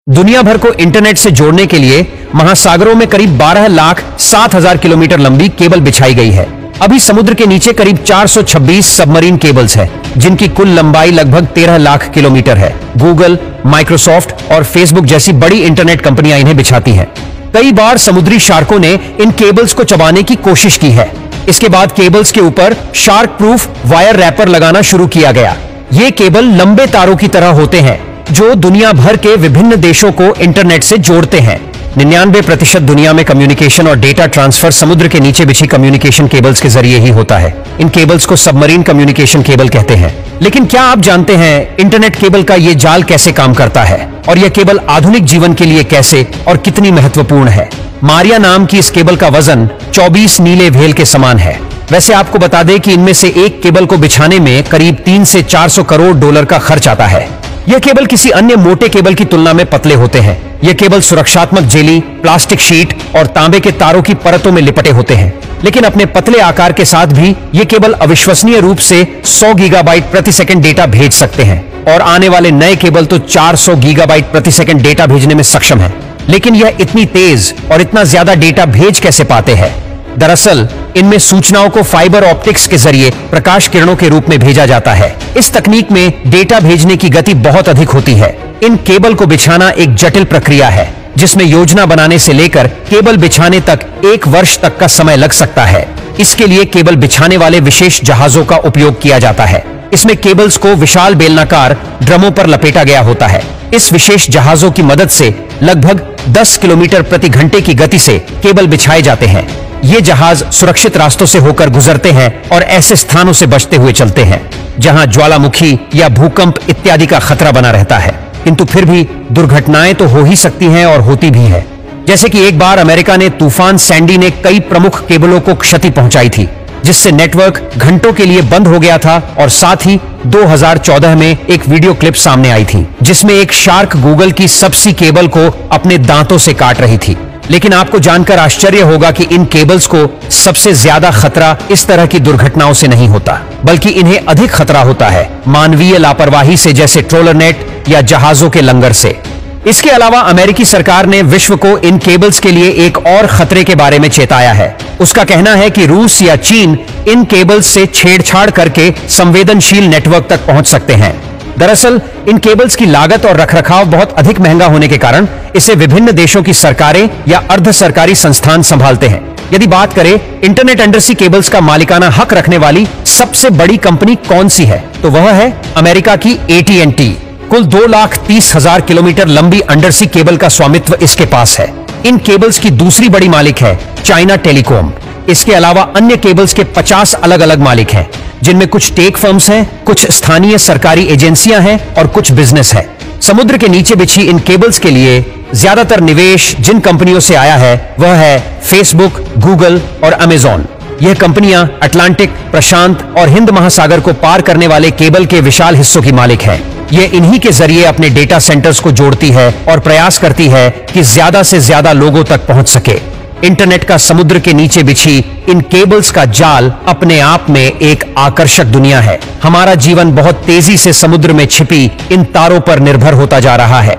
दुनिया भर को इंटरनेट से जोड़ने के लिए महासागरों में करीब 12,07,000 किलोमीटर लंबी केबल बिछाई गई है। अभी समुद्र के नीचे करीब 426 सबमरीन केबल्स है, जिनकी कुल लंबाई लगभग 13 लाख किलोमीटर है। गूगल, माइक्रोसॉफ्ट और फेसबुक जैसी बड़ी इंटरनेट कंपनियां इन्हें बिछाती हैं। कई बार समुद्री शार्कों ने इन केबल्स को चबाने की कोशिश की है। इसके बाद केबल्स के ऊपर शार्क प्रूफ वायर रैपर लगाना शुरू किया गया। ये केबल लंबे तारों की तरह होते हैं जो दुनिया भर के विभिन्न देशों को इंटरनेट से जोड़ते हैं। 99% दुनिया में कम्युनिकेशन और डेटा ट्रांसफर समुद्र के नीचे बिछी कम्युनिकेशन केबल्स के जरिए ही होता है। इन केबल्स को सबमरीन कम्युनिकेशन केबल कहते हैं। लेकिन क्या आप जानते हैं इंटरनेट केबल का ये जाल कैसे काम करता है और यह केबल आधुनिक जीवन के लिए कैसे और कितनी महत्वपूर्ण है? मारिया नाम की इस केबल का वजन 24 नीले व्हेल के समान है। वैसे आपको बता दें कि इनमें से एक केबल को बिछाने में करीब 3 से 400 करोड़ डॉलर का खर्च आता है। यह केबल किसी अन्य मोटे केबल की तुलना में पतले होते हैं। यह केबल सुरक्षात्मक जेली, प्लास्टिक शीट और तांबे के तारों की परतों में लिपटे होते हैं। लेकिन अपने पतले आकार के साथ भी ये केबल अविश्वसनीय रूप से 100 गीगाबाइट प्रति सेकंड डेटा भेज सकते हैं और आने वाले नए केबल तो 400 गीगाबाइट प्रति सेकंड डेटा भेजने में सक्षम है। लेकिन यह इतनी तेज और इतना ज्यादा डेटा भेज कैसे पाते हैं? दरअसल इनमें सूचनाओं को फाइबर ऑप्टिक्स के जरिए प्रकाश किरणों के रूप में भेजा जाता है। इस तकनीक में डेटा भेजने की गति बहुत अधिक होती है। इन केबल को बिछाना एक जटिल प्रक्रिया है, जिसमें योजना बनाने से लेकर केबल बिछाने तक 1 वर्ष तक का समय लग सकता है। इसके लिए केबल बिछाने वाले विशेष जहाजों का उपयोग किया जाता है। इसमें केबल्स को विशाल बेलनाकार ड्रमों पर लपेटा गया होता है। इस विशेष जहाजों की मदद से लगभग 10 किलोमीटर प्रति घंटे की गति से केबल बिछाए जाते हैं। ये जहाज सुरक्षित रास्तों से होकर गुजरते हैं और ऐसे स्थानों से बचते हुए चलते हैं जहां ज्वालामुखी या भूकंप इत्यादि का खतरा बना रहता है। किंतु फिर भी दुर्घटनाएं तो हो ही सकती हैं और होती भी है। जैसे कि एक बार अमेरिका ने तूफान सैंडी ने कई प्रमुख केबलों को क्षति पहुंचाई थी, जिससे नेटवर्क घंटों के लिए बंद हो गया था। और साथ ही 2014 में एक वीडियो क्लिप सामने आई थी जिसमें एक शार्क गूगल की सबसी केबल को अपने दांतों से काट रही थी। लेकिन आपको जानकर आश्चर्य होगा कि इन केबल्स को सबसे ज्यादा खतरा इस तरह की दुर्घटनाओं से नहीं होता, बल्कि इन्हें अधिक खतरा होता है मानवीय लापरवाही से, जैसे ट्रोलर नेट या जहाजों के लंगर से। इसके अलावा अमेरिकी सरकार ने विश्व को इन केबल्स के लिए एक और खतरे के बारे में चेताया है। उसका कहना है कि रूस या चीन इन केबल्स से छेड़छाड़ करके संवेदनशील नेटवर्क तक पहुंच सकते हैं। दरअसल इन केबल्स की लागत और रखरखाव बहुत अधिक महंगा होने के कारण इसे विभिन्न देशों की सरकारें या अर्ध सरकारी संस्थान संभालते हैं। यदि बात करें इंटरनेट अंडरसी केबल्स का मालिकाना हक रखने वाली सबसे बड़ी कंपनी कौन सी है, तो वह है अमेरिका की AT&T। कुल 2,30,000 किलोमीटर लंबी अंडरसी केबल का स्वामित्व इसके पास है। इन केबल्स की दूसरी बड़ी मालिक है चाइना टेलीकॉम। इसके अलावा अन्य केबल्स के 50 अलग अलग मालिक हैं, जिनमें कुछ टेक फर्म्स हैं, कुछ स्थानीय सरकारी एजेंसियां हैं और कुछ बिजनेस है। समुद्र के नीचे बिछी इन केबल्स के लिए ज्यादातर निवेश जिन कंपनियों से आया है वह है फेसबुक, गूगल और अमेजॉन। यह कंपनियां अटलांटिक, प्रशांत और हिंद महासागर को पार करने वाले केबल के विशाल हिस्सों की मालिक है। यह इन्हीं के जरिए अपने डेटा सेंटर्स को जोड़ती है और प्रयास करती है कि ज्यादा से ज्यादा लोगों तक पहुंच सके। इंटरनेट का समुद्र के नीचे बिछी इन केबल्स का जाल अपने आप में एक आकर्षक दुनिया है। हमारा जीवन बहुत तेजी से समुद्र में छिपी इन तारों पर निर्भर होता जा रहा है।